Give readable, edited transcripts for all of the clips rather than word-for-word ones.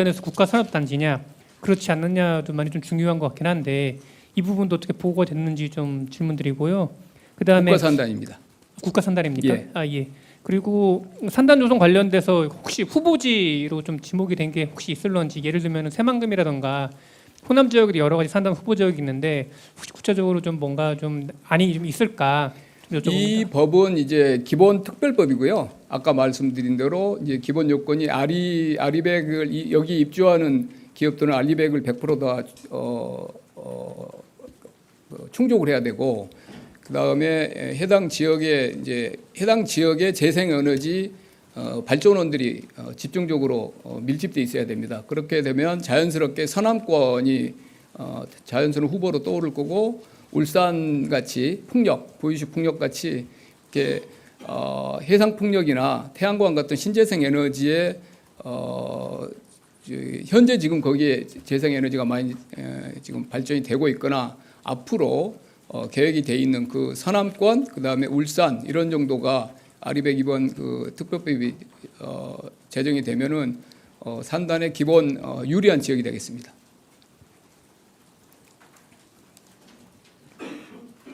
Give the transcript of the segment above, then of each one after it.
관련해서 국가산업단지냐 그렇지 않느냐도 많이 좀 중요한 것 같긴 한데 이 부분도 어떻게 보고가 됐는지 좀 질문드리고요. 그다음에 국가산단입니다. 국가산단입니까? 예. 예. 그리고 산단 조성 관련돼서 혹시 후보지로 좀 지목이 된 게 혹시 있을런지, 예를 들면 새만금이라던가 호남 지역에도 여러 가지 산단 후보 지역이 있는데 혹시 구체적으로 좀 뭔가 좀 안이 좀 있을까 좀 여쭤봅니다. 이 법은 이제 기본 특별법이고요. 아까 말씀드린 대로 이제 기본 요건이 아리백을 여기 입주하는 기업들은 아리백을 100%다 충족을 해야 되고, 그 다음에 해당 지역의 재생에너지 발전원들이 집중적으로 밀집돼 있어야 됩니다. 그렇게 되면 자연스럽게 서남권이 자연스러운 후보로 떠오를 거고, 울산 같이 풍력, 보이슈 풍력 같이 이렇게 해상 풍력이나 태양광 같은 신재생 에너지에 현재 지금 거기에 재생 에너지가 많이 지금 발전이 되고 있거나 앞으로 계획이 돼 있는 그 서남권, 그 다음에 울산 이런 정도가 아리백 이번 그 특별법이 제정이 되면은 산단의 기본 유리한 지역이 되겠습니다.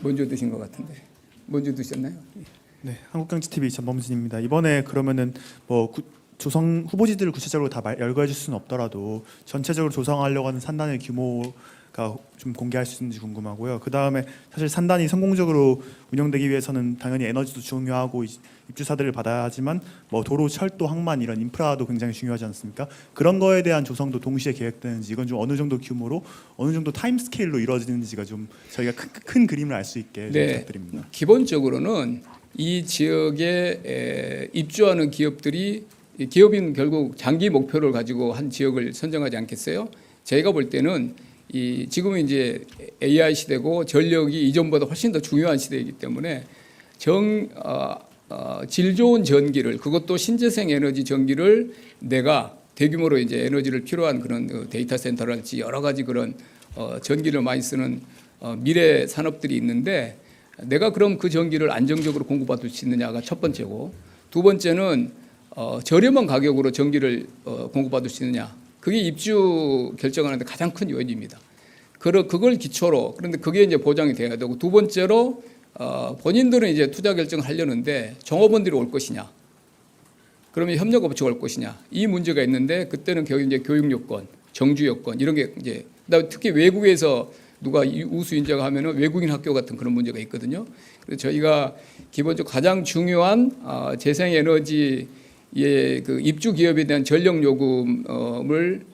먼저 드신 것 같은데 먼저 드셨나요? 네, 한국경제TV 전범진입니다. 이번에 그러면은 뭐 조성 후보지들을 구체적으로 다 열거해 줄 수는 없더라도 전체적으로 조성하려고 하는 산단의 규모가 좀 공개할 수 있는지 궁금하고요. 그 다음에 사실 산단이 성공적으로 운영되기 위해서는 당연히 에너지도 중요하고 입주사들을 받아야 하지만 뭐 도로, 철도, 항만 이런 인프라도 굉장히 중요하지 않습니까? 그런 거에 대한 조성도 동시에 계획되는지, 이건 좀 어느 정도 규모로 어느 정도 타임 스케일로 이루어지는지가 좀 저희가 큰 그림을 알 수 있게 좀 부탁드립니다. 기본적으로는 이 지역에 입주하는 기업인 결국 장기 목표를 가지고 한 지역을 선정하지 않겠어요? 제가 볼 때는 지금은 이제 AI 시대고 전력이 이전보다 훨씬 더 중요한 시대이기 때문에 질 좋은 전기를, 그것도 신재생 에너지 전기를 내가 대규모로 이제 에너지를 필요한 그런 데이터 센터랄지 여러 가지 그런 전기를 많이 쓰는 미래 산업들이 있는데, 내가 그럼 그 전기를 안정적으로 공급받을 수 있느냐가 첫 번째고, 두 번째는 저렴한 가격으로 전기를 공급받을 수 있느냐, 그게 입주 결정하는데 가장 큰 요인입니다. 그걸 기초로, 그런데 그게 이제 보장이 돼야 되고, 두 번째로 본인들은 이제 투자 결정을 하려는데 종업원들이 올 것이냐, 그러면 협력업체가 올 것이냐, 이 문제가 있는데, 그때는 이제 교육 요건, 정주 요건 이런 게 이제, 특히 외국에서 누가 우수 인재가 하면은 외국인 학교 같은 그런 문제가 있거든요. 그래서 저희가 기본적으로 가장 중요한 재생에너지의 그 입주 기업에 대한 전력 요금을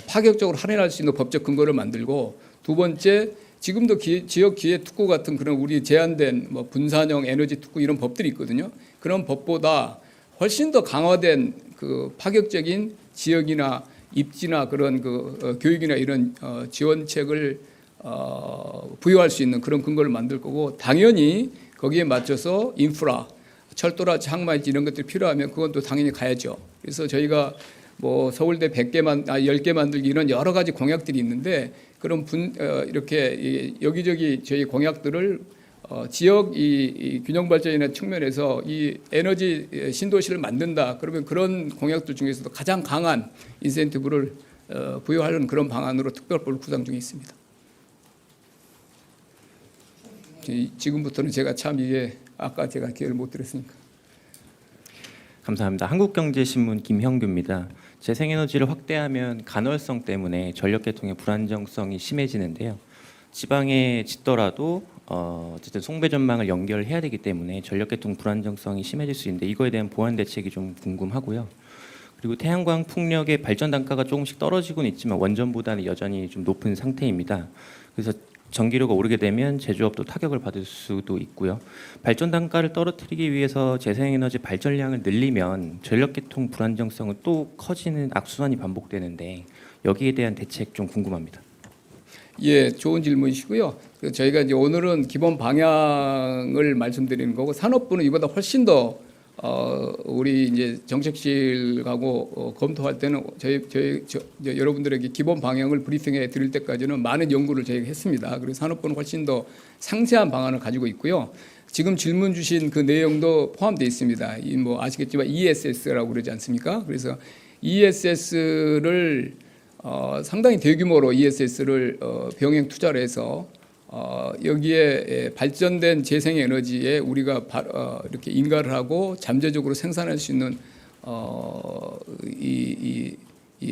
파격적으로 할인할 수 있는 법적 근거를 만들고, 두 번째, 지금도 지역 기회 특구 같은 그런 우리 제한된 뭐 분산형 에너지 특구 이런 법들이 있거든요. 그런 법보다 훨씬 더 강화된 그 파격적인 지역이나 입지나 그런 그 교육이나 이런 지원책을 부여할 수 있는 그런 근거를 만들 거고, 당연히 거기에 맞춰서 인프라, 철도라든지 항만이지 이런 것들이 필요하면 그건 또 당연히 가야죠. 그래서 저희가 뭐 서울대 10개 만들기 이런 여러 가지 공약들이 있는데, 그런 이렇게 여기저기 저희 공약들을 지역 이 균형 발전이나 측면에서 이 에너지 신도시를 만든다, 그러면 그런 공약들 중에서도 가장 강한 인센티브를 부여하려는 그런 방안으로 특별법을 구상 중에 있습니다. 지금부터는 제가 참 이게 아까 제가 기회를 못 드렸으니까. 감사합니다. 한국경제신문 김형규입니다. 재생에너지를 확대하면 간헐성 때문에 전력계통의 불안정성이 심해지는데요. 지방에 짓더라도 어쨌든 송배 전망을 연결해야 되기 때문에 전력계통 불안정성이 심해질 수 있는데, 이거에 대한 보완 대책이 좀 궁금하고요. 그리고 태양광 풍력의 발전 단가가 조금씩 떨어지고는 있지만 원전보다는 여전히 좀 높은 상태입니다. 그래서 전기료가 오르게 되면 제조업도 타격을 받을 수도 있고요. 발전 단가를 떨어뜨리기 위해서 재생에너지 발전량을 늘리면 전력계통 불안정성은 또 커지는 악순환이 반복되는데, 여기에 대한 대책 좀 궁금합니다. 예, 좋은 질문이시고요. 저희가 이제 오늘은 기본 방향을 말씀드리는 거고, 산업부는 이보다 훨씬 더 우리 이제 정책실하고 검토할 때는 여러분들에게 기본 방향을 브리핑해 드릴 때까지는 많은 연구를 저희가 했습니다. 그리고 산업부는 훨씬 더 상세한 방안을 가지고 있고요. 지금 질문 주신 그 내용도 포함되어 있습니다. 뭐 아시겠지만 ESS라고 그러지 않습니까? 그래서 ESS를 상당히 대규모로 ESS를 병행 투자를 해서 여기에 발전된 재생에너지에 우리가 이렇게 인가를 하고 잠재적으로 생산할 수 있는 이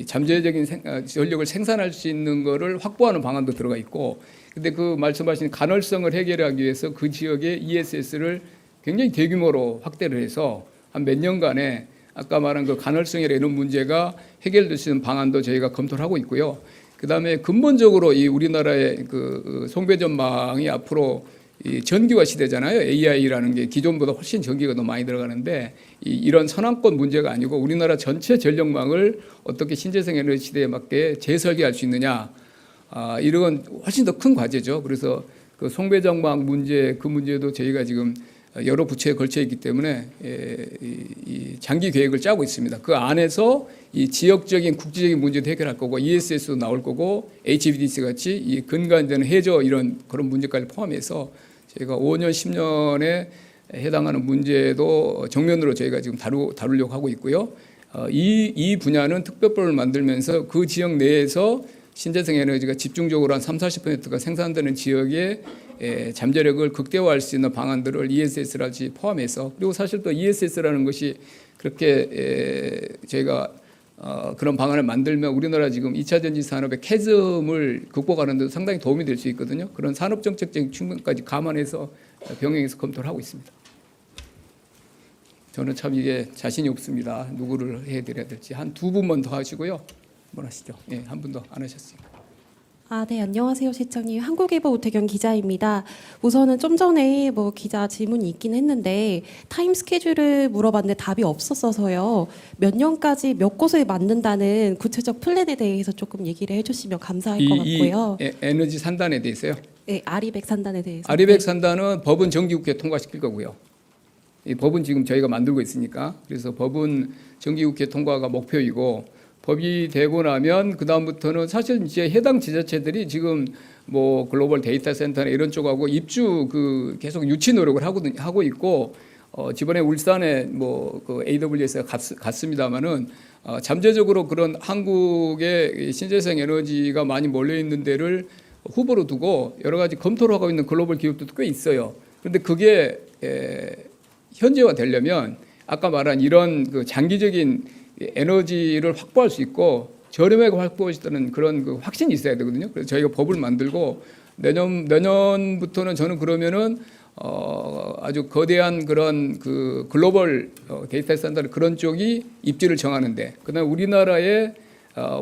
잠재적인 전력을 생산할 수 있는 거를 확보하는 방안도 들어가 있고, 근데 그 말씀하신 간헐성을 해결하기 위해서 그 지역에 ESS를 굉장히 대규모로 확대를 해서 한 몇 년간에 아까 말한 그 간헐성이나 이런 문제가 해결될 수 있는 방안도 저희가 검토를 하고 있고요. 그다음에 근본적으로 이 우리나라의 그 송배전망이 앞으로 이 전기화 시대잖아요. AI라는 게 기존보다 훨씬 전기가 더 많이 들어가는데 이런 선항권 문제가 아니고 우리나라 전체 전력망을 어떻게 신재생 에너지 시대에 맞게 재설계할 수 있느냐, 이런 훨씬 더 큰 과제죠. 그래서 그 송배전망 문제, 그 문제도 저희가 지금 여러 부처에 걸쳐 있기 때문에 이 장기 계획을 짜고 있습니다. 그 안에서 이 지역적인 국지적인 문제도 해결할 거고 ESS도 나올 거고 HVDC 같이 이 근간되는 해저 이런 그런 문제까지 포함해서 저희가 5년, 10년에 해당하는 문제도 정면으로 저희가 지금 다루려고 하고 있고요. 이 분야는 특별법을 만들면서 그 지역 내에서 신재생 에너지가 집중적으로 한 30~40%가 생산되는 지역에 잠재력을 극대화할 수 있는 방안들을 ESS라지 포함해서, 그리고 사실 또 ESS라는 것이 그렇게 저희가 그런 방안을 만들면 우리나라 지금 2차 전지 산업의 캐즘을 극복하는 데 상당히 도움이 될 수 있거든요. 그런 산업 정책적인 측면까지 감안해서 병행해서 검토를 하고 있습니다. 저는 참 이게 자신이 없습니다. 누구를 해드려야 될지. 한 두 분만 더 하시고요. 한번 하시죠. 예, 한 분도 안 하셨으니까. 네, 안녕하세요, 실장님. 한국일보 오태경 기자입니다. 우선은 좀 전에 뭐 기자 질문이 있긴 했는데 타임 스케줄을 물어봤는데 답이 없었어서요. 몇 년까지 몇 곳을 만든다는 구체적 플랜에 대해서 조금 얘기를 해주시면 감사할 것 같고요. 이 에너지 산단에 대해서요. 네, 아리백 산단에 대해서. 아리백 산단은 법은 정기국회 통과시킬 거고요. 이 법은 지금 저희가 만들고 있으니까, 그래서 법은 정기국회 통과가 목표이고, 법이 되고 나면 그 다음부터는 사실 이제 해당 지자체들이 지금 뭐 글로벌 데이터 센터나 이런 쪽하고 입주 그 계속 유치 노력을 하고 있고, 지번에 울산에 뭐 그 AWS가 갔습니다마는 잠재적으로 그런 한국의 신재생 에너지가 많이 몰려 있는 데를 후보로 두고 여러 가지 검토를 하고 있는 글로벌 기업들도 꽤 있어요. 그런데 그게 현재화 되려면 아까 말한 이런 그 장기적인 에너지를 확보할 수 있고 저렴하게 확보할 수 있다는 그런 그 확신이 있어야 되거든요. 그래서 저희가 법을 만들고 내년부터는 저는 그러면은 아주 거대한 그런 그 글로벌 데이터 센터 그런 쪽이 입지를 정하는데, 그다음에 우리나라의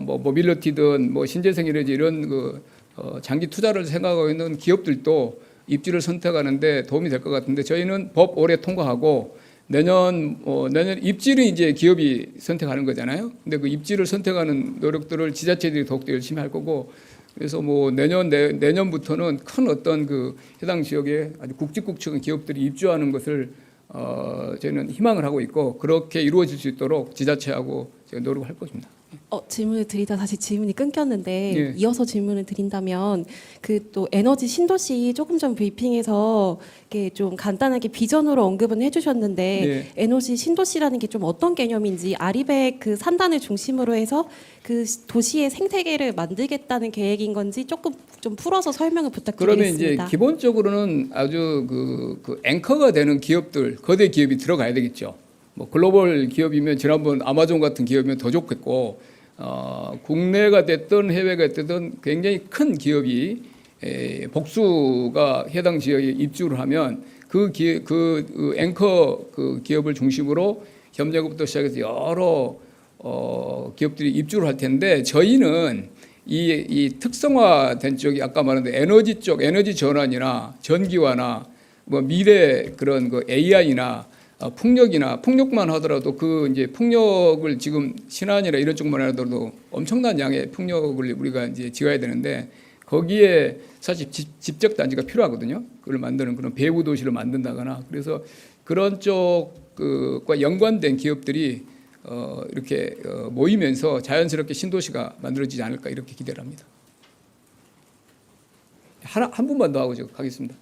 뭐 모빌리티든 뭐 신재생 에너지 이런 그 장기 투자를 생각하고 있는 기업들도 입지를 선택하는데 도움이 될 것 같은데, 저희는 법 올해 통과하고 내년 입지를 이제 기업이 선택하는 거잖아요. 근데 그 입지를 선택하는 노력들을 지자체들이 더욱더 열심히 할 거고, 그래서 뭐 내년부터는 큰 어떤 그 해당 지역에 아주 굵직굵직한 기업들이 입주하는 것을 저희는 희망을 하고 있고, 그렇게 이루어질 수 있도록 지자체하고 제가 노력을 할 것입니다. 질문을 드리다 다시 질문이 끊겼는데 예. 이어서 질문을 드린다면 그 또 에너지 신도시 조금 전 브리핑에서 이렇게 좀 간단하게 비전으로 언급은 해주셨는데 예. 에너지 신도시라는 게 좀 어떤 개념인지 아리백 그 산단을 중심으로 해서 그 도시의 생태계를 만들겠다는 계획인 건지 조금 좀 풀어서 설명을 그러면 이제 부탁드리겠습니다. 기본적으로는 아주 그 앵커가 되는 기업들, 거대 기업이 들어가야 되겠죠. 뭐 글로벌 기업이면 지난번 아마존 같은 기업이면 더 좋겠고, 국내가 됐든 해외가 됐든 굉장히 큰 기업이 복수가 해당 지역에 입주를 하면 그 앵커 그 기업을 중심으로 협력업부터 시작해서 여러 기업들이 입주를 할 텐데, 저희는 이 특성화된 쪽이 아까 말한 에너지 쪽, 에너지 전환이나 전기화나 뭐 미래 그런 그 AI나 풍력만 하더라도 그 이제 풍력을 지금 신안이나 이런 쪽만 하더라도 엄청난 양의 풍력을 우리가 이제 지어야 되는데, 거기에 사실 집적 단지가 필요하거든요. 그걸 만드는 그런 배후 도시를 만든다거나, 그래서 그런 쪽과 연관된 기업들이 이렇게 모이면서 자연스럽게 신도시가 만들어지지 않을까 이렇게 기대를 합니다. 한 분만 더 하고 제가 가겠습니다.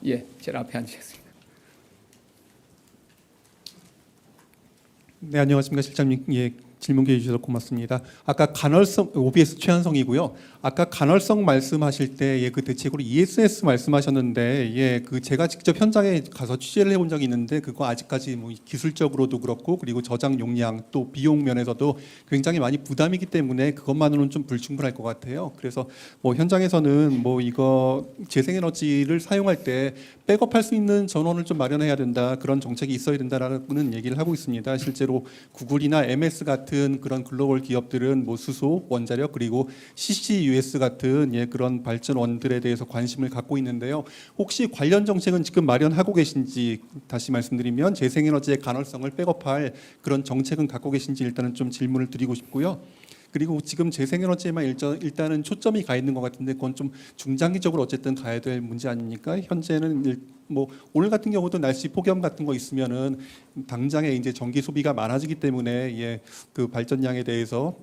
예, 제일 앞에 앉으셨습니다. 네, 안녕하십니까 실장님. 예, 질문 기회 주셔서 고맙습니다. 아까 간헐성 OBS 최한성이고요. 아까 간헐성 말씀하실 때 그 대책으로 ESS 말씀하셨는데 그 제가 직접 현장에 가서 취재를 해본 적이 있는데 그거 아직까지 뭐 기술적으로도 그렇고 그리고 저장 용량 또 비용 면에서도 굉장히 많이 부담이기 때문에 그것만으로는 좀 불충분할 것 같아요. 그래서 뭐 현장에서는 뭐 이거 재생에너지를 사용할 때 백업할 수 있는 전원을 좀 마련해야 된다, 그런 정책이 있어야 된다라는 얘기를 하고 있습니다. 실제로 구글이나 MS 같은 그런 글로벌 기업들은 뭐 수소, 원자력 그리고 CCUS 같은 그런 발전원들에 대해서 관심을 갖고 있는데요. 혹시 관련 정책은 지금 마련하고 계신지, 다시 말씀드리면 재생에너지의 간헐성을 백업할 그런 정책은 갖고 계신지 일단은 좀 질문을 드리고 싶고요. 그리고 지금 재생에너지에만 일단은 초점이 가 있는 것 같은데 그건 좀 중장기적으로 어쨌든 가야 될 문제 아닙니까? 현재는 뭐 오늘 같은 경우도 날씨 폭염 같은 거 있으면은 당장에 이제 전기 소비가 많아지기 때문에 그 발전량에 대해서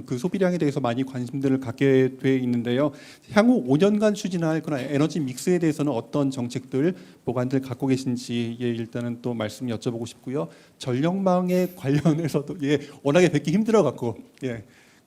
그 소비량에 대해서 많이 관심들을 갖게 돼 있는데요. 향후 5년간 추진할 그런 에너지 믹스에 대해서는 어떤 정책들, 보관들 갖고 계신지 일단은 또 말씀 여쭤보고 싶고요. 전력망에 관련해서도 워낙에 뵙기 힘들어 갖고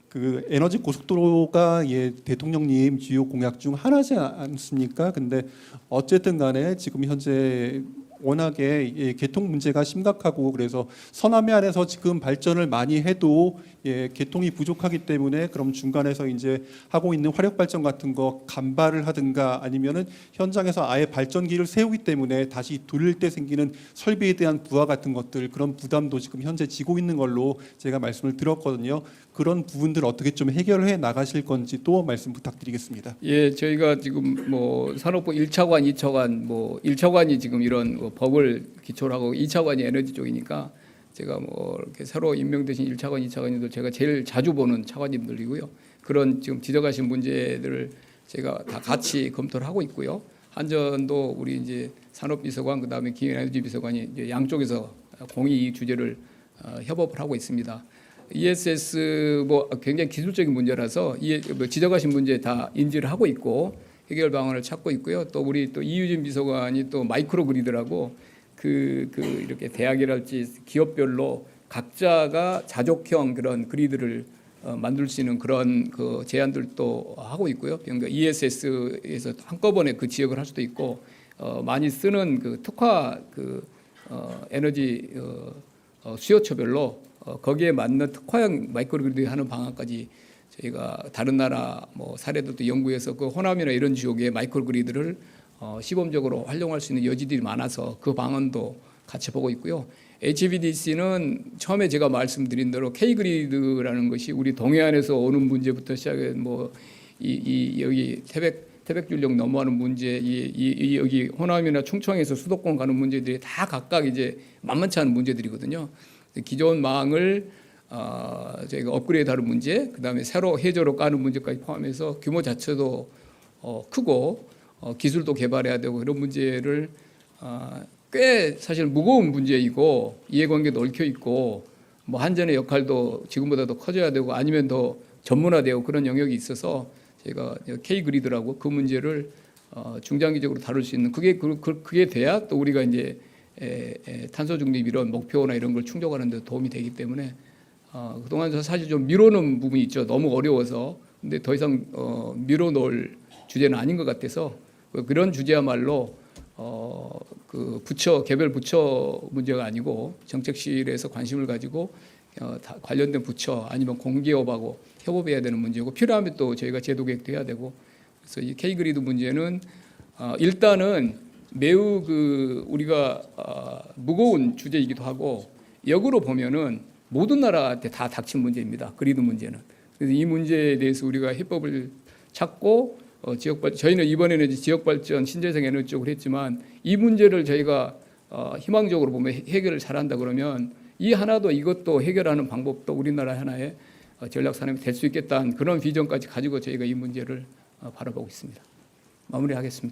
그 에너지 고속도로가 대통령님 주요 공약 중 하나지 않습니까? 근데 어쨌든 간에 지금 현재 워낙에 개통 문제가 심각하고 그래서 서남해 안에서 지금 발전을 많이 해도 개통이 부족하기 때문에 그럼 중간에서 이제 하고 있는 화력 발전 같은 거 간발을 하든가 아니면은 현장에서 아예 발전기를 세우기 때문에 다시 돌릴 때 생기는 설비에 대한 부하 같은 것들, 그런 부담도 지금 현재 지고 있는 걸로 제가 말씀을 드렸거든요. 그런 부분들 어떻게 좀 해결해 나가실 건지 또 말씀 부탁드리겠습니다. 저희가 지금 뭐 산업부 1차관, 2차관, 뭐 1차관이 지금 이런 법을 기초로 하고 2차관이 에너지 쪽이니까 제가 뭐 이렇게 새로 임명되신 1차관, 2차관님도 제가 제일 자주 보는 차관님들이고요. 그런 지금 지적하신 문제들을 제가 다 같이 검토를 하고 있고요. 한전도 우리 이제 산업비서관 그다음에 기후에너지비서관이 이제 양쪽에서 공의 주제를 협업을 하고 있습니다. ESS 뭐 굉장히 기술적인 문제라서 지적하신 문제 다 인지를 하고 있고 해결 방안을 찾고 있고요. 또 우리 또 이유진 비서관이 또 마이크로 그리드라고 이렇게 대학이랄지 기업별로 각자가 자족형 그런 그리드를 만들 수 있는 그런 그 제안들도 하고 있고요. 그러니까 ESS에서 한꺼번에 그 지역을 할 수도 있고 많이 쓰는 그 특화 에너지 수요처별로 거기에 맞는 특화형 마이크로그리드 하는 방안까지 저희가 다른 나라 뭐 사례들도 연구해서 그 호남이나 이런 지역에 마이크로그리드를 시범적으로 활용할 수 있는 여지들이 많아서 그 방안도 같이 보고 있고요. HVDC는 처음에 제가 말씀드린 대로 K그리드라는 것이 우리 동해안에서 오는 문제부터 시작해 뭐 여기 태백준력 넘어가는 문제, 여기 호남이나 충청에서 수도권 가는 문제들이 다 각각 이제 만만치 않은 문제들이거든요. 기존 망을 저희가 업그레이드하는 문제, 그다음에 새로 해저로 까는 문제까지 포함해서 규모 자체도 크고 기술도 개발해야 되고 이런 문제를 꽤 사실 무거운 문제이고 이해관계도 얽혀 있고 뭐 한전의 역할도 지금보다 더 커져야 되고 아니면 더 전문화되고 그런 영역이 있어서 제가 K그리드라고 그 문제를 중장기적으로 다룰 수 있는 그게 돼야 또 우리가 이제 탄소 중립 이런 목표나 이런 걸 충족하는 데 도움이 되기 때문에 그동안 사실 좀 미뤄놓은 부분이 있죠. 너무 어려워서. 근데 더 이상 미뤄놓을 주제는 아닌 것 같아서 그런 주제야말로 그 부처 개별 부처 문제가 아니고 정책실에서 관심을 가지고 관련된 부처 아니면 공기업하고 협업해야 되는 문제고 필요하면 또 저희가 제도 개혁도 해야 되고 그래서 이 K그리드 문제는 일단은 매우 우리가 무거운 주제이기도 하고 역으로 보면은 모든 나라한테 다 닥친 문제입니다. 그리드 문제는. 그래서 이 문제에 대해서 우리가 해법을 찾고 저희는 이번에는 지역발전 신재생 에너지 쪽으로 했지만 이 문제를 저희가 희망적으로 보면 해결을 잘한다 그러면 이 하나도 이것도 해결하는 방법도 우리나라 하나의 전략 산업이 될 수 있겠다는 그런 비전까지 가지고 저희가 이 문제를 바라보고 있습니다. 마무리하겠습니다.